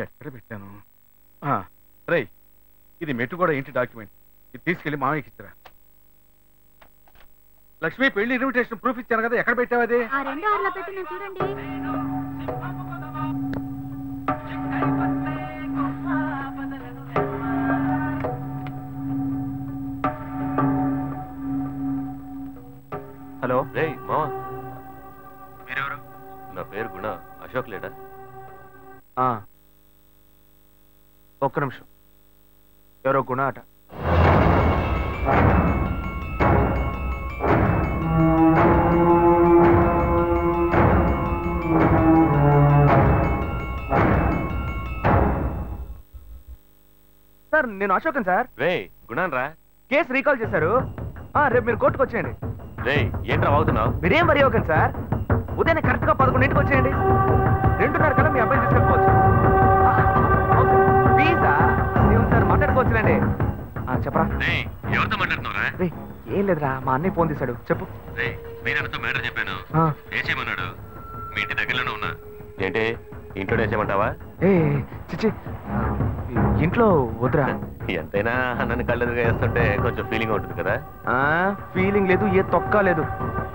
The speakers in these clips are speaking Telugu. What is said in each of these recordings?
ఎక్కడ పెట్టాను? రై, ఇది మెట్టు కూడా ఇంటి డాక్యుమెంట్. ఇది తీసుకెళ్లి మామయ్యకి ఇచ్చిరా. లక్ష్మి, పెళ్లి ఇన్విటేషన్ ప్రూఫ్ ఇచ్చాను కదా, ఎక్కడ పెట్టావు అది? చూడండి. హలో. రే మావా, మీరెవరు? నా పేరు గుణ. అశోక్ లేడా? ఒక్క నిమిషం. ఎవరో గుణ అట. సార్, నేను అశోకన్ సార్. రే గుణాన్ రా. కేసు రీకాల్ చేశారు. రేపు మీరు కోర్టుకు వచ్చేయండి. రే ఏంట్రా అవుతున్నావు? మీరేం వరి అవ్వకండి సార్. ఉదయం కరెక్ట్గా 11ంటికి వచ్చేయండి. 2:30 కల్లా మీ అబ్బాయి తీసుకెళ్ళిపోవచ్చు. ప్లీజా దేవుని సార్, మాట్లాడుకోవచ్చులేండి. చెప్పరా. ఎవరితో మాట్లాడుతున్నావురా? ఏం లేదురా, మా అన్నయ్య ఫోన్ తీశాడు. చెప్పు. మీరన్నతో మ్యాటర్ చెప్పాను. ఏ చేయమన్నాడు? మీ ఇంటి దగ్గరలోనే ఉన్నా. ఏంటి ఇంట్లో చేయమంటావా? చిచ్చి, ఇంట్లో వద్దురా. ఎంతైనా నన్ను కళ్ళెదురుగా వేస్తుంటే కొంచెం ఫీలింగ్ ఉంటుంది కదా. ఫీలింగ్ లేదు, ఏ తొక్క లేదు.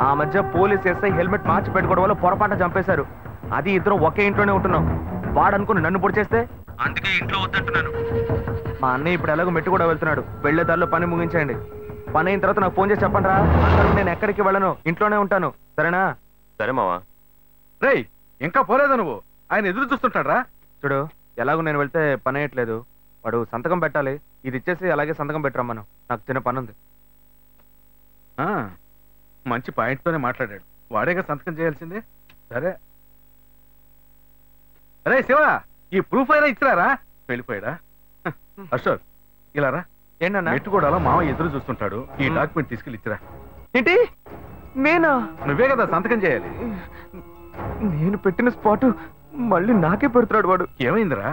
ఆ మధ్య పోలీస్ ఎస్ఐ హెల్మెట్ మార్చి పెట్టుకోవడం వల్ల పొరపాటు చంపేశారు. అది ఇద్దరం ఒకే ఇంట్లోనే ఉంటున్నాం. వాడనుకుని నన్ను పొడి చేస్తే అందుకే ఇంట్లో వద్దంటున్నాను. మా అన్నయ్య ఇప్పుడు ఎలాగో మెట్టు కూడా వెళ్తున్నాడు. వెళ్లే దారిలో పని ముగించండి. పని అయిన తర్వాత నాకు ఫోన్ చేసి చెప్పండి రా. నేను ఎక్కడికి వెళ్ళను, ఇంట్లోనే ఉంటాను. సరేనా? సరే మావా. రే, ఇంకా పోలేదా నువ్వు? ఆయన ఎదురు చూస్తుంటాడు రా. చూడు, ఎలాగో నేను వెళ్తే పని అయ్యట్లేదు. వాడు సంతకం పెట్టాలి. ఇది ఇచ్చేసి అలాగే సంతకం పెట్టరమ్మను. నాకు చిన్న పని ఉంది. మంచి పాయింట్తోనే మాట్లాడాడు. వాడేగా సంతకం చేయాల్సిందే. సరే. అరే శివ, ఈ ప్రూఫ్ అయినా ఇచ్చిరారా? వెళ్ళిపోయాడా? అశోక్, ఇలారా. ఏంటన్నా? మెట్టు కూడా మామ ఎదురు చూస్తుంటాడు. ఈ డాక్యుమెంట్ తీసుకెళ్ళి ఇచ్చిరా. ఏంటి? నేనా? నువ్వే కదా సంతకం చేయాలి. నేను పెట్టిన స్పాటు మళ్ళీ నాకే పెడుతున్నాడు వాడు. ఏమైందిరా?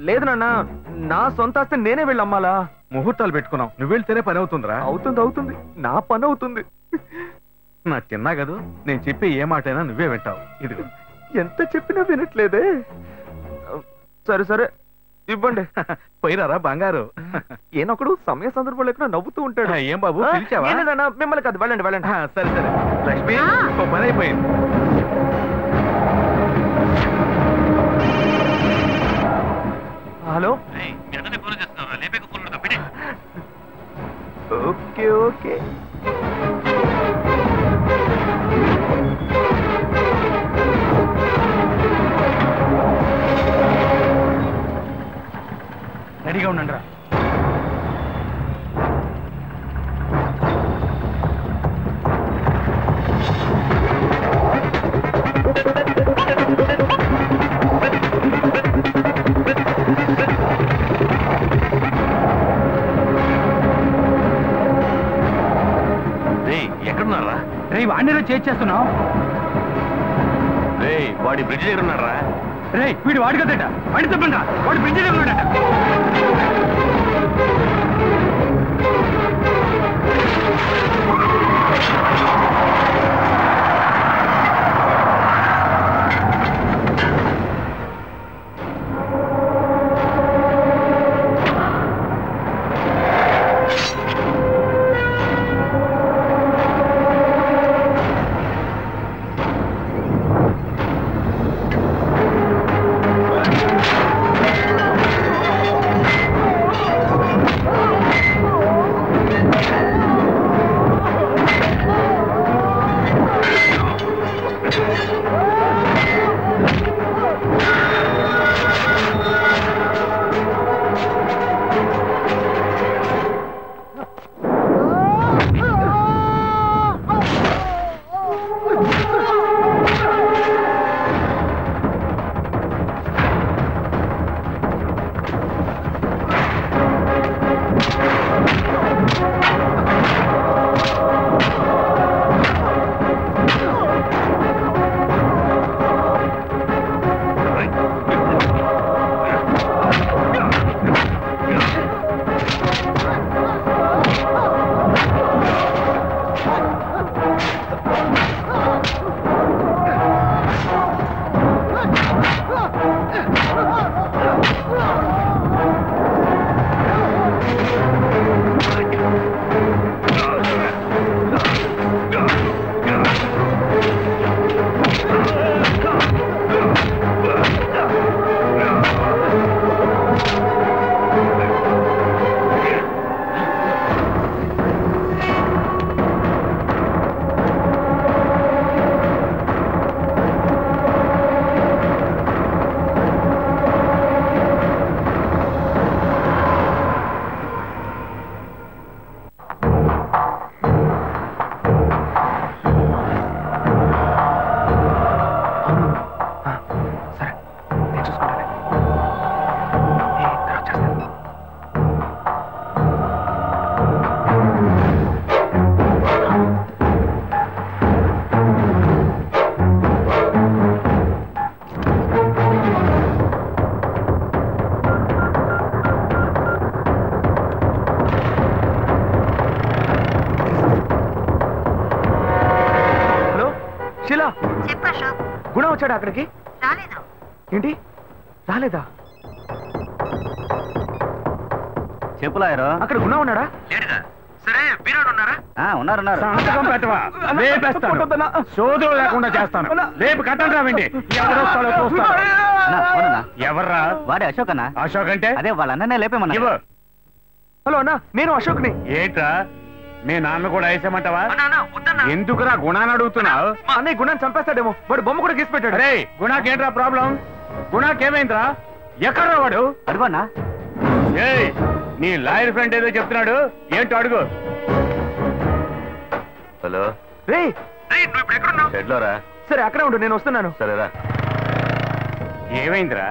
లేదు నాన్న, నా సొంత ఆస్తి నేనే వెళ్ళి అమ్మాలా. ముహూర్తాలు పెట్టుకున్నావు, నువ్వు వెళ్తేనే పని అవుతుందిరా. అవుతుంది, నా పని అవుతుంది. నా చిన్నా కదూ, నేను చెప్పే ఏ మాటైనా నువ్వే వింటావు. ఇదిగో. ఎంత చెప్పినా వినట్లేదే. సరే ఇవ్వండి. పోయిరారా బంగారు. ఏనొకడు సమయ సందర్భం లేకుండా నవ్వుతూ ఉంటాడు. ఏం బాబు, పిలిచావా? మిమ్మల్ని కాదు, వెళ్ళండి. సరే లక్ష్మి, పని అయిపోయింది. హలో. ఓకే. రెడీగా ఉండండి రా. ఎక్కడున్నారా? రే, వాడిని చేస్తున్నావు. రే, వాడి బ్రిడ్జ్ దగ్గర ఉన్నారా? రే, వీడు వాడి కదట. వాడి తప్పండి, వాడి బ్రిడ్జ్ దగ్గర ఉన్నాడట. శిలా గుణ వచ్చాడా అక్కడికి? ఏంటి రాలేదా? చెప్పులాయరు అక్కడ గుణ ఉన్నాడా? సరే బీరోడు ఉన్నారా? ఉన్నారు సంతకం పెట్టవా? లేపేస్తాను. సోదరులు లేకుండా చేస్తాను. లేపు కట్టండి రావండి. ఎవరొస్తాడో చూస్తాను. ఎవర్రా? వాడే అశోక్ అన్న. అశోక్ అంటే అదే వాళ్ళ అన్ననే లేపేమన్నా. హలో అన్నా, నేను అశోక్ని. ఏంట్రా మీ నాన్న కూడా వేసామంటావా? ఎందుకురా గుణాన్ని అడుగుతున్నావు? మా అన్నయ్య గుణాన్ని చంపేస్తాడేమో, వాడు బొమ్మ కూడా గీసి పెట్టాడు. అరే గుణాకేంట్రా ప్రాబ్లం? గుణాకేమైందిరా? ఎక్కడ్రా వాడు? అడుగున్నా. ఏయ్ నీ లాయర్ ఫ్రెండ్ ఏదో చెప్తున్నాడు, ఏంటో అడుగు. హలో రే నువ్వు ఇప్పుడు ఎక్కడున్నావు? షెడ్లోరా. సరే అక్కడే ఉండు, నేను వస్తున్నాను. సరేరా. ఏమైందిరా?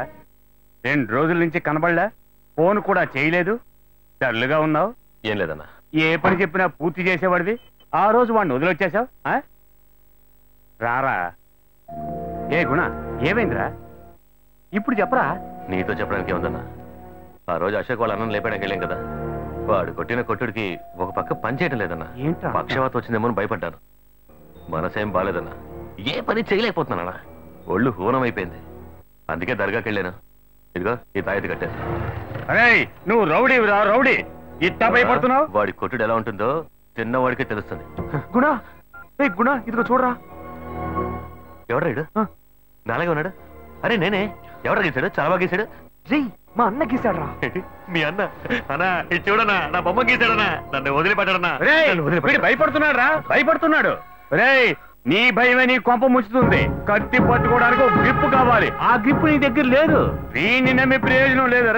2 రోజుల నుంచి కనబడలా, ఫోన్ కూడా చేయలేదు, డల్లుగా ఉన్నావు. ఏం లేదన్నా. ఏ పని చెప్పినా పూర్తి చేసేవాడివి, ఆ రోజు వాడిని వదిలొచ్చేసావు. రారా. ఏ గుణ ఏమైందిరా? ఇప్పుడు చెప్పరా. నీతో చెప్పడానికి ఏముందన్నా, ఆ రోజు అశోక్ వాళ్ళ అన్నం లేపడానికి వెళ్ళాం కదా, వాడు కొట్టిన కొట్టుడికి ఒక పక్క పని చేయడం లేదన్నా. ఏంట్రా? పక్షవాతం వచ్చిందేమో అని భయపడ్డాను. మనసేం బాలేదన్నా, ఏ పని చేయలేకపోతున్నానన్నా. ఒళ్ళు హూనం అయిపోయింది. అందుకే దర్గాకి వెళ్ళాను. ఇదిగో ఈ తాయెత్తు కట్టాను. అరే నువ్వు రౌడీవిరా, రౌడీ. ఇట్టా భయపడుతున్నావు? వాడి కొట్టుడు ఎలా ఉంటుందో చిన్నవాడికే తెలుస్తుంది. గుణ, ఏ గుణ ఇదిగో చూడరా. ఎవడ్రా ఇడు? నాలాగే ఉన్నాడు. అరే నేనే. ఎవడ గీసాడు? చాలా బాగా గీసాడు. రీ మా అన్న గీసాడు రా. మీ అన్న అన్నా ఇది చూడనా, నా బొమ్మ గీసాడనా, నన్ను వదిలిపెట్టాడన్నా. వీడు భయపడుతున్నాడు రా, భయపడుతున్నాడు. రే నీ భయమే నీ కొంప ముచ్చుతుంది. కత్తి పట్టుకోవడానికి ఒక గ్రిప్ కావాలి, ఆ గ్రిప్ నీ దగ్గర లేదు. వీడిని నమ్మే ప్రయోజనం లేదు.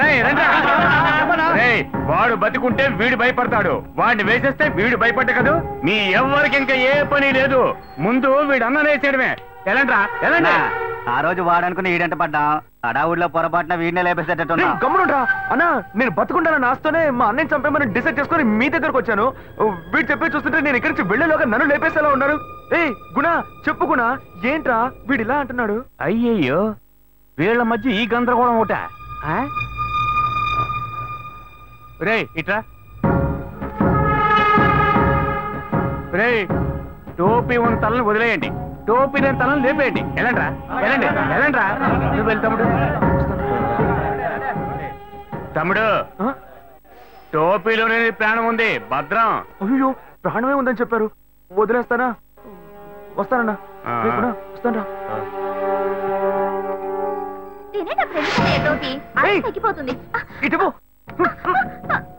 వాడు బతికుంటే వీడు భయపడతాడు, వాడిని వేసేస్తే వీడు భయపడ్డా కదా. మీ ఎవరికి ఇంకా ఏ పని లేదు, ముందు వీడు అన్న వేసేయడమే. ఎలాంట్రా ఎలాంటి? ఆ రోజు వాడనుకుని ఈడంట పడ్డా, అడావుడిలో పొరపాటున వీడినే లేపేసేటట్టున్నా. గమ్మునుండ్రా అన్నా, నేను బతుకుంటానని ఆస్తోనే మా అన్నయ్య చంపేమని డిసైడ్ చేసుకుని మీ దగ్గరకు వచ్చాను. వీడు చెప్పి చూస్తుంటే నేను ఇక్కడి నుంచి వెళ్ళేలోగా నన్ను లేపేసేలా ఉన్నారు. ఏయ్ గుణ చెప్పు గుణ, ఏంట్రా వీడు ఇలా అంటున్నాడు? అయ్యయ్యో వీళ్ళ మధ్య ఈ గందరగోళం ఒకట. రే ఇట్రా. రే టోపీ ఉన్న తలని వదిలేయండి, టోపీ లేని తలని లేపేయండి. Elantra ఎలాండి Elantra. నువ్వు వెళ్ళి తమ్ముడు. తమ్ముడు టోపీలోనే ప్రాణం ఉంది, భద్రం. అయ్యో ప్రాణమే ఉందని చెప్పారు, వదిలేస్తానా? వస్తానన్నా, వస్తానరా. ఇటు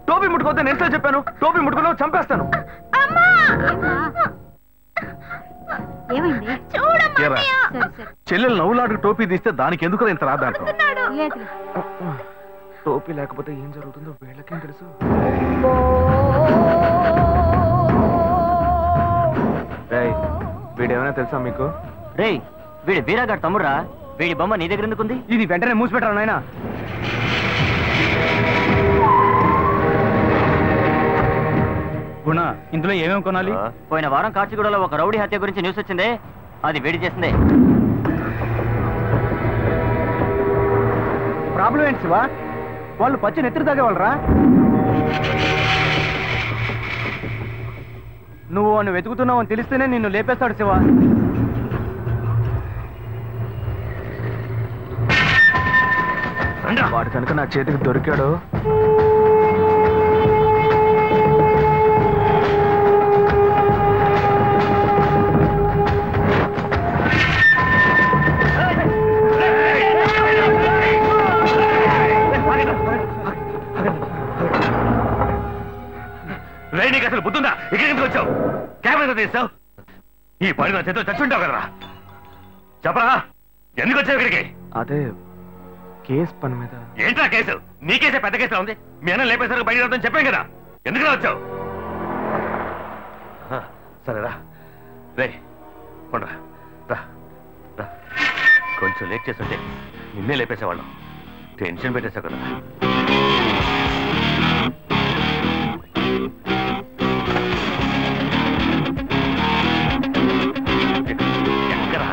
టోపీ ముట్టుకోవద్దని నేను చెప్పాను, టోపీ ముట్టుకున్నావు చంపేస్తాను. చెల్లెలు నవ్వులాడు టోపీ తీస్తే దానికి ఎందుకు ఇంత రాదా? టోపీ లేకపోతే ఏం జరుగుతుందో వీళ్ళకేం తెలుసు. వీడేమైనా తెలుసా మీకు? రేయ్ వీడి వీరాగాడు తమ్ముడురా, వీడి బొమ్మ నీ దగ్గర ఎందుకుంది? ఇది వెంటనే మూసిపెట్టరా నాయనా. గుణ ఇందులో ఏమేమి కొనాలి? పోయిన వారం కాచిగూడలో ఒక రౌడీ హత్య గురించి న్యూస్ వచ్చిందే, అది వేడి చేసిందే. ప్రాబ్లం ఏంటి శివా? వాళ్ళు పచ్చి నెత్తిరి తాగేవాళ్ళరా? నువ్వు వాడిని వెతుకుతున్నావు అని తెలిస్తేనే నిన్ను లేపేస్తాడు శివా. వాడు కనుక నా చేతికి దొరికాడు. నీకు అసలు బుద్ధుందా? ఇక్కడ ఎందుకు వచ్చావు? కెమెరా తీస్తావు? ఈ పని నా చేతిలో చచ్చుంటావు కదరా. చెప్పరా ఎందుకు వచ్చావు ఇక్కడికి? అదే కేసు పని మీద. ఏంట్రా కేసు? నీ కేసే పెద్ద కేసులో ఉంది. మీ అన్న లేపేసరికి బయట రావద్దని చెప్పాం కదా, ఎందుకు వచ్చావు? సరేరా రే ఉండరా, రా రా. కొంచెం లేట్ చేస్తుంటే నిన్నే లేపేసేవాళ్ళం. టెన్షన్ పెట్టేసావు కదా. ఎక్కరా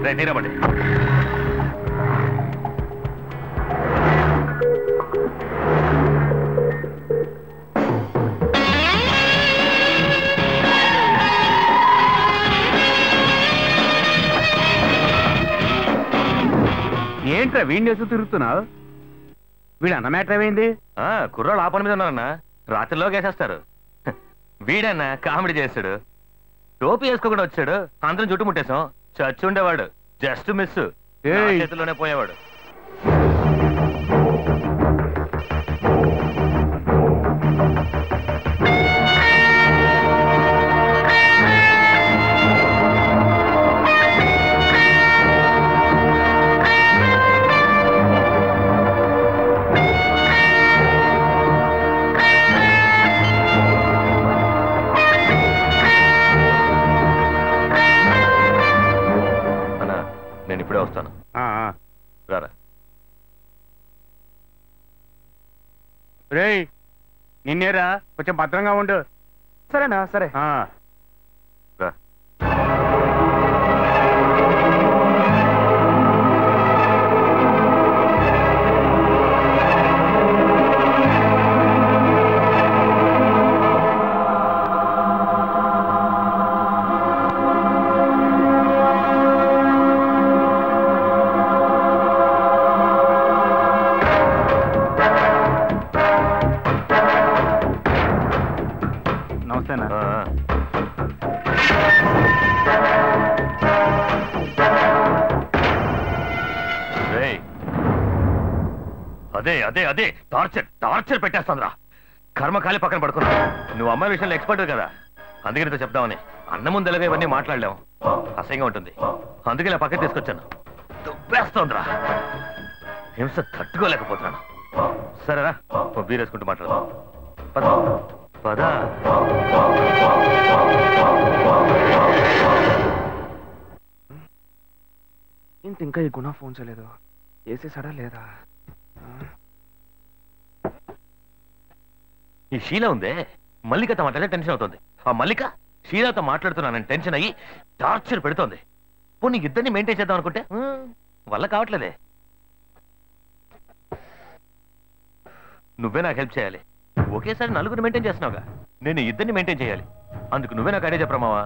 రే తీరబడి. ఏంట్రా వీడిని వేస్తూ తిరుగుతున్నావు? వీడు అన్న మ్యాటర్ ఏమైంది? కుర్రాళ్ళు ఆ పని మీద ఉన్నారన్నా, రాత్రిలో వేసేస్తారు. వీడన్నా కామెడీ చేస్తాడు, టోపీ వేసుకోకుండా వచ్చాడు, అందరం చుట్టుముట్టేశాం. చచ్చి ఉండేవాడు, జస్ట్ మిస్, చేతిలోనే పోయేవాడు. నేను ఇప్పుడే వస్తాను, రారా. రేయ్ నిన్నేరా, కొంచెం భద్రంగా ఉండు. సరేనా? సరే. రా. అదే అదే అదే టార్చర్ టార్చర్ పెట్టేస్తాంద్రా. కర్మకాలి పక్కన పడుకున్నా. నువ్వు అమ్మాయి విషయంలో ఎక్స్పర్ట్ కదా, అందుకే నీతో చెప్దామని. అన్న ముందెలాగా ఇవన్నీ మాట్లాడలేము, అసహ్యంగా ఉంటుంది. అందుకే ఇలా పక్కన తీసుకొచ్చాను. దుబ్బేస్తోందిరా, హింస తట్టుకోలేకపోతున్నాను. సరేరా, బీరేసుకుంటూ మాట్లాడదాం. పద పద. ఏంటి ఇంకా ఈ గుణ ఫోన్ చేయలేదు? వేసేసాడా లేదా? ఈ షీలా ఉందే, మల్లికతో మాట్లాడే టెన్షన్ అవుతుంది. ఆ మల్లిక షీలాతో మాట్లాడుతున్నానని టెన్షన్ అయ్యి టార్చర్ పెడుతోంది. పోనీ ఇద్దరిని మెయింటైన్ చేద్దాం అనుకుంటే వల్ల కావట్లేదే. నువ్వే నాకు హెల్ప్ చేయాలి. ఒకేసారి నలుగురు మెయింటైన్ చేస్తున్నావుగా, నేను ఇద్దరిని మెయింటైన్ చేయాలి. అందుకు నువ్వే నాకు ఐడియా చెప్పరా మావా.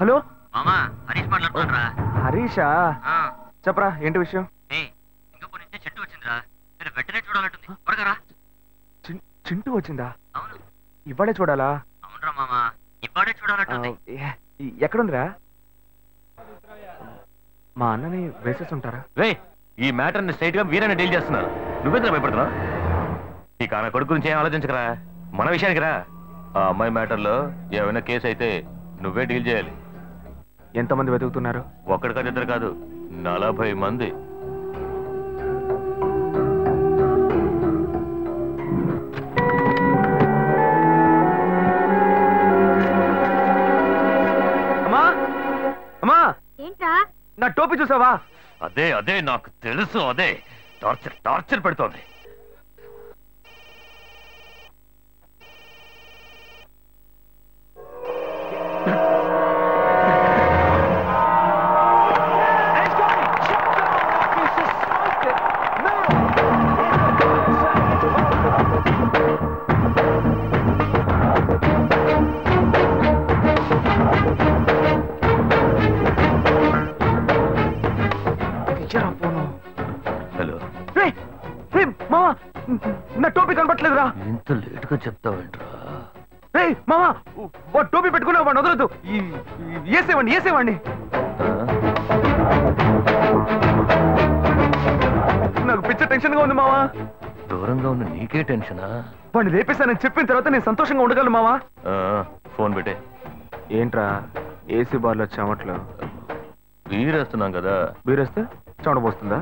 హలో మామా, హరీష్ మాట్లాడుతున్నారా? హరీషా? చెప్పరా, ఏంటి విషయం? చెట్టు వచ్చిందిరా, నేను వెంటనే చూడాలంటుంది. త్వరగా రా. చింటూ వచ్చిందా? అవును. ఇవాడే చూడాలా? అవునరా మామా, ఇవాడే చూడాలంటుంది. ఎక్కడుందిరా? మా అన్నని వేసేసి ఉంటారా? రే, ఈ మ్యాటర్ ని స్ట్రైట్ గా వీరని డీల్ చేస్తున్నారు. నువ్వెందుకు భయపడుతున్నావు? ఈ కాన కొడుకు గురించి ఏం ఆలోచించకరా, మన విషయానికి రా. ఆ అమ్మాయి మ్యాటర్లో ఏమైనా కేసు అయితే నువ్వే డీల్ చేయాలి. ఎంతమంది వెతుకుతున్నారు? ఒక్కడి కాదు, ఇద్దరు కాదు, 40 మంది. అమ్మా అమ్మా, ఏంటా? నా టోపీ చూసావా? అదే అదే నాకు తెలుసు, అదే టార్చర్ టార్చర్ పెడుతోంది. హలో, మామా, నా టోపీ కనపట్లేదురా. ఇంత లేట్ గా చెప్తావేంట్రా? మామా, వాడు టోపీ పెట్టుకున్నా, వాడిని వదలదు. వేసేవాడిని వేసేవాడిని. నాకు పిచ్చ టెన్షన్ గా ఉంది మావా. దూరంగా ఉన్న నీకే టెన్షనా? వాడిని రేపేశానని చెప్పిన తర్వాత నేను సంతోషంగా ఉండగలను మావా. ఫోన్ పెట్టే. ఏంట్రా ఏసీ బార్లో చెమట్లు? బీరేస్తున్నాం కదా. బీరేస్తే చెమట పోస్తుందా?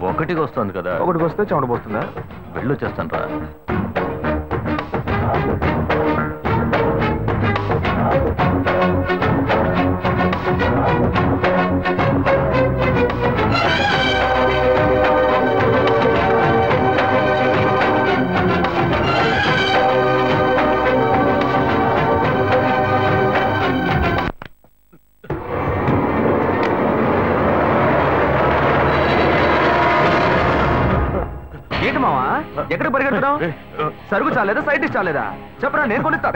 ఒకటికి వస్తుంది కదా. ఒకటికి వస్తే చెమట పోస్తుందా? వెళ్ళొచ్చేస్తాను రా. ఏంటి మావా, ఎక్కడికి పరిగెడుతున్నావు? సరుకు చాలేదా, సైడ్ డిష్ చాలేదా? చెప్పరా, నేను కొనిస్తా.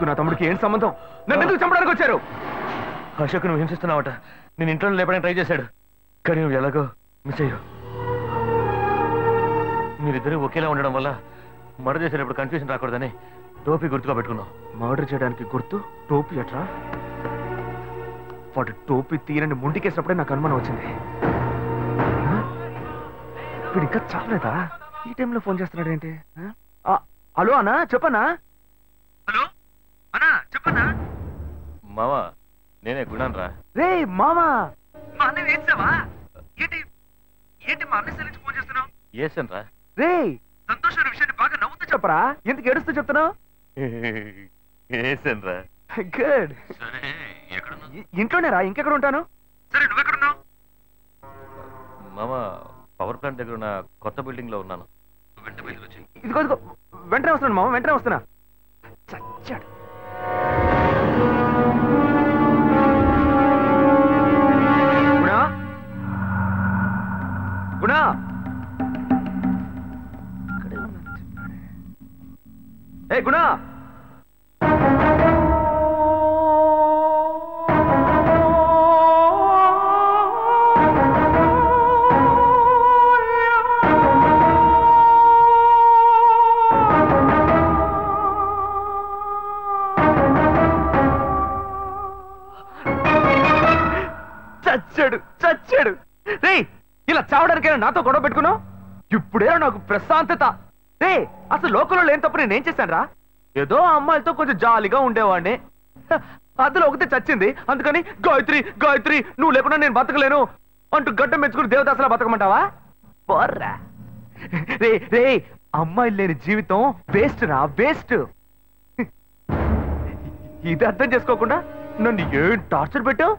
నీకు నా తమ్ముడికి ఏం సంబంధం? నన్ను ఎందుకు చంపడానికి వచ్చారు? అశోక్ నువ్వు హింసిస్తున్నావట. నేను ఇంట్లో లేపడానికి ట్రై చేశాడు, కానీ నువ్వు ఎలాగో మిస్ అయ్యావు. మీరిద్దరూ ఒకేలా ఉండడం వల్ల మర్డర్ చేసేటప్పుడు కన్ఫ్యూజన్ రాకూడదని టోపీ గుర్తుగా పెట్టుకున్నావు. మర్డర్ చేయడానికి గుర్తు టోపీ అట్రా? వాడు టోపీ తీరని ముంటికేసినప్పుడే నాకు అనుమానం వచ్చింది. వీడు ఇంకా చాలేదా? ఈ టైంలో ఫోన్ చేస్తున్నాడు ఏంటి? హలో అన్నా, చెప్పన్నా. హలో అన్నా, చెప్పన్నా. మావా, నేనే గుణాన్ రా. రే మామా, మా అన్న వేసావా? ఏంటి ఏంటి మా అన్న నుంచి ఫోన్ చేస్తున్నావు? ఏసన్ రా. రే సంతోషమైన విషయాన్ని బాగా నవ్వుతూ చెప్పరా, ఎందుకు ఏడుస్తూ చెప్తున్నావు? ఏసన్ రా. గుడ్. ఇంట్లోనే రా, ఇంకెక్కడ ఉంటాను? సరే నువ్వెక్కడున్నావు? మామా, పవర్ ప్లాంట్ దగ్గర ఉన్న కొత్త బిల్డింగ్ లో ఉన్నాను. ఇదిగో ఇదిగో, వెంటనే వస్తున్నాను మామ, వెంటనే వస్తున్నా. చచ్చాడు. గుణా గుణా, ఏ గుణా, చచ్చాడు చచ్చాడు. రే ఇలా చావడానికైనా నాతో గొడవ పెట్టుకున్నావు? ఇప్పుడే నాకు ప్రశాంతత. రే అసలు లోకంలో లేని తప్పు నేనేం చేశాను రా? ఏదో అమ్మాయిలతో కొంచెం జాలీగా ఉండేవాడిని. అందులో ఒకటి చచ్చింది, అందుకని గాయత్రి గాయత్రి నువ్వు లేకుండా నేను బతకలేను అంటూ గడ్డం మెచ్చుకుని దేవదాసలా బతకమంటావా? బోర్రా. రే రే, అమ్మాయిలు లేని జీవితం వేస్ట్ రా, వేస్ట్. ఇది అర్థం చేసుకోకుండా నన్ను ఏం టార్చర్ పెట్టావు?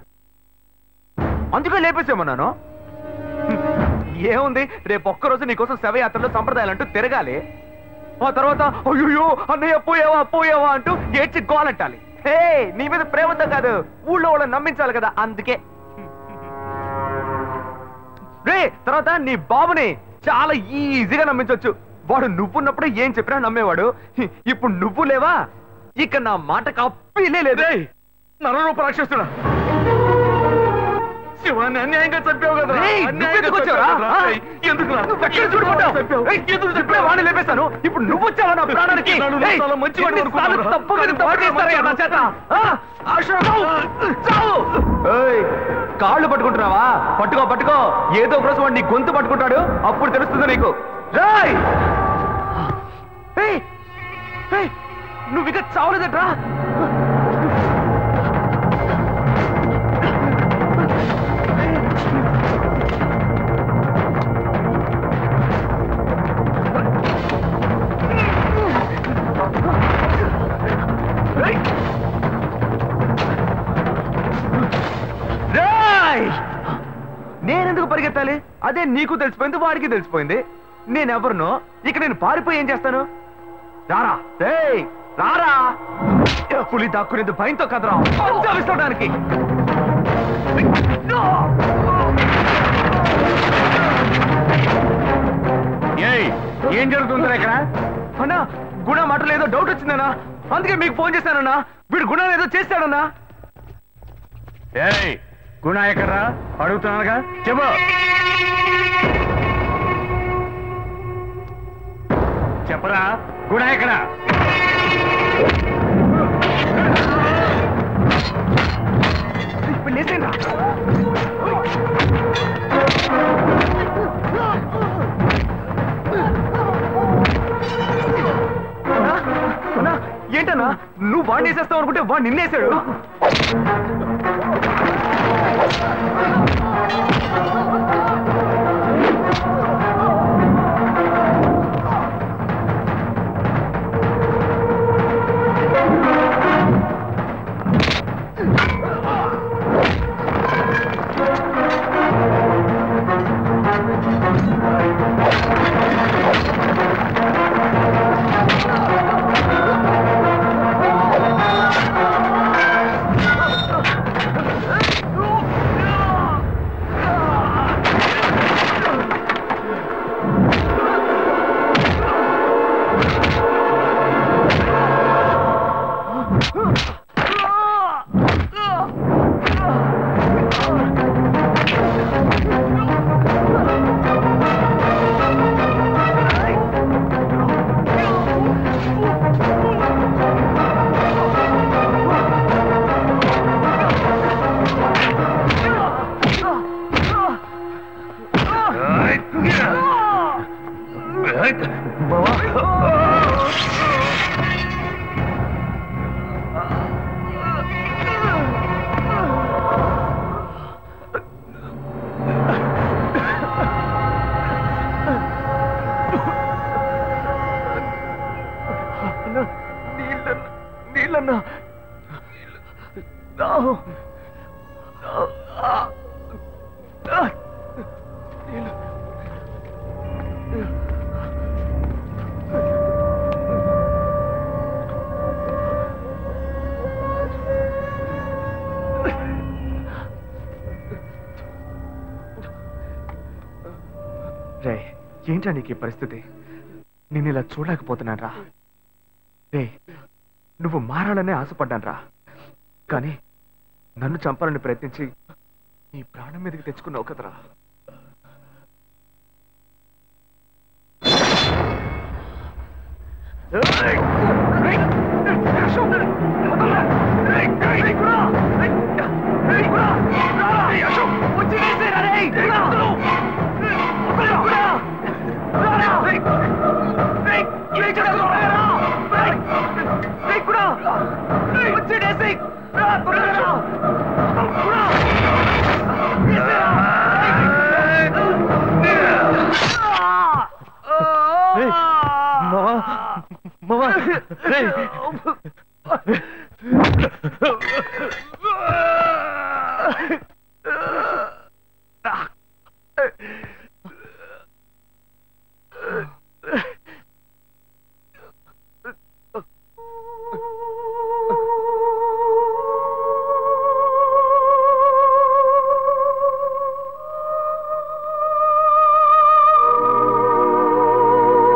అందుకే లేపేసేమన్నాను. ఏముంది, రేపు ఒక్కరోజు నీకోసం శవయాత్రలో సంప్రదాయాలంటూ తిరగాలి. ఆ తర్వాత అయ్యో అన్నయ్య పోయావా పోయావా అంటూ ఏడ్చి గోలంటాలి. హే, నీ మీద ప్రేమతో కాదు, ఊళ్ళో వాళ్ళని నమ్మించాలి కదా, అందుకే. రే తర్వాత నీ బాబుని చాలా ఈజీగా నమ్మించవచ్చు. వాడు నువ్వున్నప్పుడు ఏం చెప్పినా నమ్మేవాడు. ఇప్పుడు నువ్వు లేవా, ఇక నా మాట కప్పిలే లేదు. నరరూప రాక్షసుడా, శివాన్ని అన్యాయంగా చంపావు కదా. వాడిని లేపేశాను, ఇప్పుడు నువ్వు వచ్చావా నా ప్రాణానికి? కాళ్ళు పట్టుకుంటున్నావా? పట్టుకో పట్టుకో, ఏదో ఒక రోజు వాడు నీ గొంతు పట్టుకుంటాడు, అప్పుడు తెలుస్తుంది నీకు. రాయ్, నువ్వు ఇక చావలేదట్రా? నేనెందుకు పరిగెత్తాలి? అదే నీకు తెలిసిపోయింది, వాడికి తెలిసిపోయింది. నేనెవరినో ఇక నేను పారిపోయి ఏం చేస్తాను? రారా రారా, పులి దాక్కునేది భయంతో కదరా పంచవిస్తడానికి. ఏం జరుగుతుందా ఇక్కడ? అన్నా, గుణ మాటలు ఏదో డౌట్ వచ్చిందన్నా, అందుకే మీకు ఫోన్ చేశానన్నా. వీడు గుణ ఏదో చేస్తాడన్నా. ఏయ్, గుణ ఎక్కడ్రా? అడుగుతున్నానుగా, చెప్పు. చెప్పరా, గుణ ఎక్కడా? ఇప్పుడు లేసేనా? ఏంటన్నా, నువ్వు వాడిని వేసేస్తావు అనుకుంటే వాడు నిన్నేసాడు. నీళ్ళన్నా రే ఏంటా నీకు ఈ పరిస్థితి? నేను ఇలా చూడలేకపోతున్నాను రా. రే నువ్వు మారాలనే ఆశపడ్డాను రా, కానీ నన్ను చంపాలని ప్రయత్నించి నీ ప్రాణం మీదకి తెచ్చుకున్నావు కదరా.